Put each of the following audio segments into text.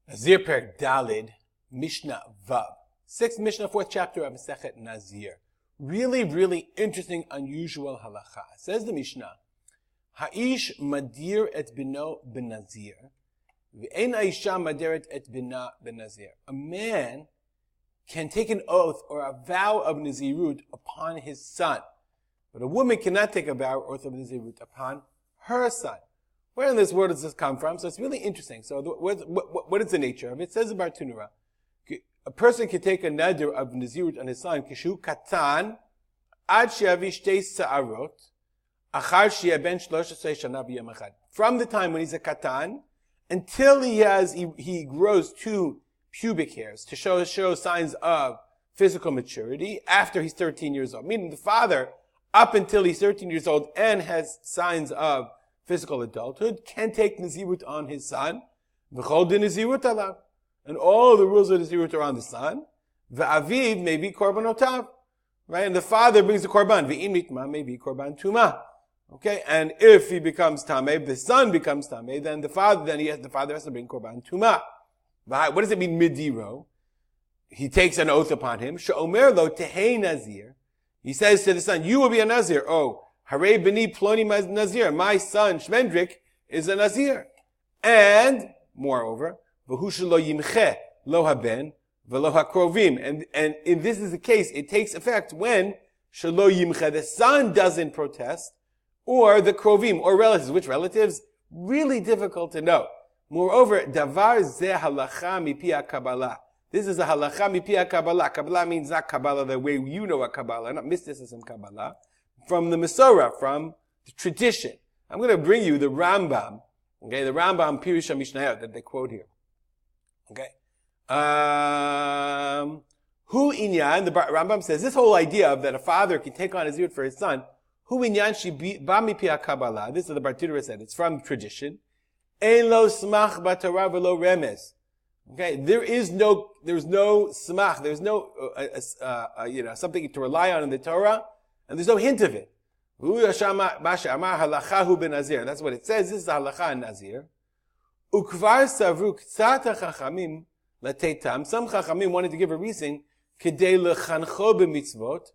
Nazir Perek Dalid, Mishnah Vav. Sixth Mishnah, fourth chapter of Masechet Nazir. Really, really interesting, unusual halacha. Says the Mishnah, Ha'ish madir et bino benazir, v'ein ha'isha maderet et bina benazir. A man can take an oath or a vow of Nezirut upon his son, but a woman cannot take a vow or oath of Nezirut upon her son. Where in this world does this come from? So it's really interesting. So what is the nature of it? It says about Tunura. A person can take a nadir of Nezirut on his son, kishu katan, ad she'avi shtei sa'arot, achar she'eh ben 13 shana b'yom echad. From the time when he's a katan, until he grows 2 pubic hairs to show signs of physical maturity after he's 13 years old. Meaning the father, up until he's 13 years old and has signs of physical adulthood, can take Nezirut on his son. V'chol din Nezirut alav. And all the rules of Nezirut are on the son. V'aviv may be korbanotav. Right? And the father brings the korban. V'im mitma may be korban tuma. Okay? And if he becomes tameh, the son becomes tameh, then the father has to bring korban tuma. What does it mean, midiro? He takes an oath upon him. She'omer lo tehei nazir. He says to the son, you will be a nazir. Oh, Harei b'ni ploni nazir. My son, Shmendrik, is a nazir. And, moreover, v'hu shelo yimche lo haben v'lo hakrovim. And if this is the case, it takes effect when shelo yimche, the son doesn't protest, or the krovim, or relatives. Which relatives? Really difficult to know. Moreover, davar ze halacha mipi HaKabbalah. This is a halacha mipi HaKabbalah. Kabbalah means not Kabbalah the way you know a Kabbalah, not mysticism Kabbalah. From the Masorah, from the tradition. I'm going to bring you the Rambam, okay, the Rambam Pirush HaMishnayot that they quote here. Okay. Hu inyan, the Rambam says, this whole idea of that a father can take on Nezirut for his son, hu inyan shi ba mipi HaKabbalah. This is the Bartudera said, it's from tradition. Ein lo smach b'Torah v'lo remes. Okay, there's no smach, there's no, something to rely on in the Torah, and there's no hint of it. That's what it says. This is the halacha in Nazir. Ukvar savru k'tzat hachachamim latetam. Some chachamim wanted to give a reason kedei lechancho b'mitzvot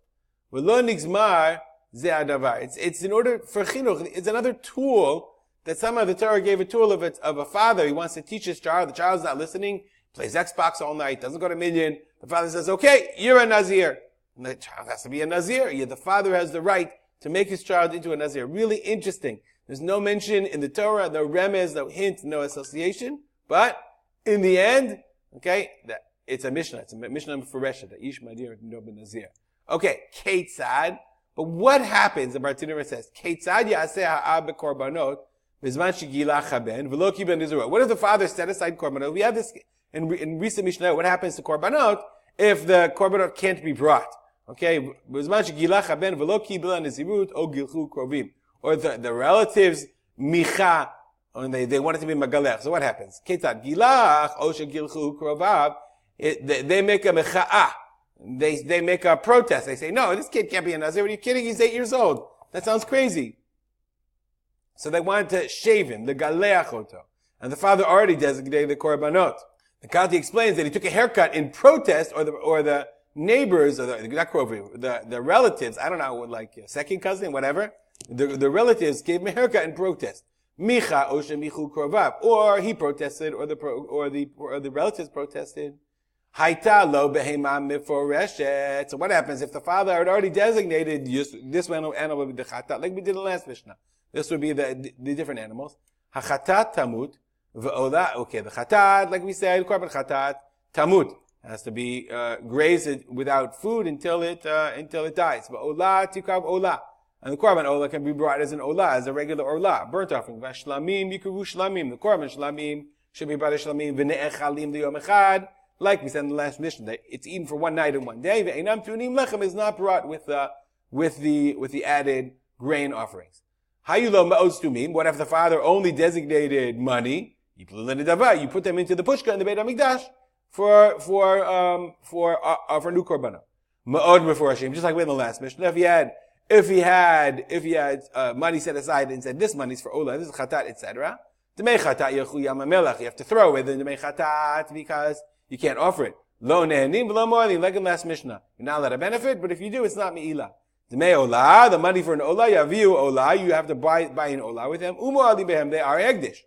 v'lo nigzmar ze adavar. It's in order for chinuch. It's another tool that somehow the Torah gave a tool of a father. He wants to teach his child. The child's not listening. Plays Xbox all night. Doesn't go to Minyan. The father says, okay, you're a Nazir. And the child has to be a Nazir. Yeah, the father has the right to make his child into a Nazir. Really interesting. There's no mention in the Torah, no remez, no hint, no association. But in the end, okay, it's a Mishnah. It's a Mishnah for Resha, that Ish Madir no ben Nazir. Okay, Ketzad. But what happens, the Bartudera says, Ketzad yaseh ha'ab bekorbanot bizman shegila chaben v'lo ki ben Nezirut. What if the father set aside korbanot? We have this in recent Mishnah. What happens to korbanot if the korbanot can't be brought? Okay, bizman shegila chaben v'lo ki ben Nezirut o gilchu krovim. Or the relatives, micha, and they want it to be magalech. So what happens? Ketzad gilach, o shegilchu krovav, they make a mecha'ah. They make a protest. They say, no, this kid can't be a Nazir. Are you kidding? He's 8 years old. That sounds crazy. So they wanted to shave him, the galeach oto. And the father already designated the korbanot. The Kitah explains that he took a haircut in protest, or the neighbors, or the relatives, I don't know, like second cousin, whatever. The relatives gave him a haircut in protest. Micha oshe michu krovav, or he protested, or the relatives protested. Haita lo behema miforeshet. So what happens if the father had already designated this animal will be the chatat, like we did in the last Mishnah? This would be the different animals. Hachatat tamut v'ola. Okay, the chatat, like we said, korban chatat tamut has to be grazed without food until it dies. But ola tikav ola. And the korban ola can be brought as an ola, as a regular ola, burnt offering. Vashlamim yikuvu shlamim. The korban shlamim should be brought as shlamim v'ne'echalim liyom echad. Like we said in the last mission, that it's eaten for one night and one day. Ve'enam tunim lechem is not brought with the added grain offerings. Hayulo ma'oz tumim. What if the father only designated money? You put them into the pushka in the Beit HaMikdash for new korbanah. Ma'od meforashim, just like we in the last mission. If he had money set aside and said this money is for olah, this is chatat, etc., Demei chatat yechu yam hamelech. You have to throw away the demei chatat because you can't offer it. Lo nehenim v'lo mo'alim, like in last Mishnah. You're not allowed to benefit, but if you do, it's not me'ilah. Demei olah, the money for an olah, yaviu olah, you have to buy an olah with them. Umo'alim behem, they are egdish.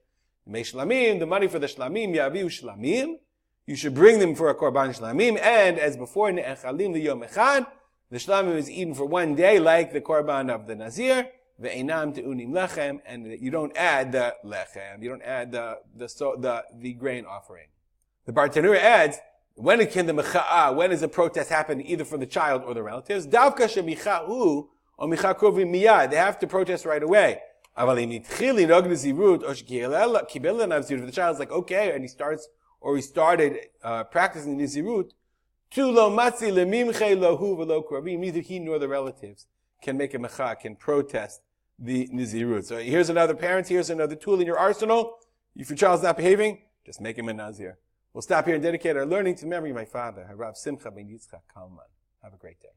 Demei shlamim, the money for the shlamim, yaviu shlamim. You should bring them for a korban shlamim, and as before, ne'echalim liyom echad, the shlamim is eaten for one day, like the korban of the Nazir. Ve'enam te'unim lechem, and you don't add the lechem, you don't add the grain offering. The Bartanura adds, when is a protest happening either from the child or the relatives? Davka shemicha'u or micha krovim miyad. They have to protest right away. If the child's like, okay, and he started practicing Nezirut, neither he nor the relatives can make a mecha, can protest the Nezirut. So here's another parent, here's another tool in your arsenal. If your child's not behaving, just make him a Nazir. We'll stop here and dedicate our learning to memory of my father, Harav Simcha ben Yitzchak Kalman. Have a great day.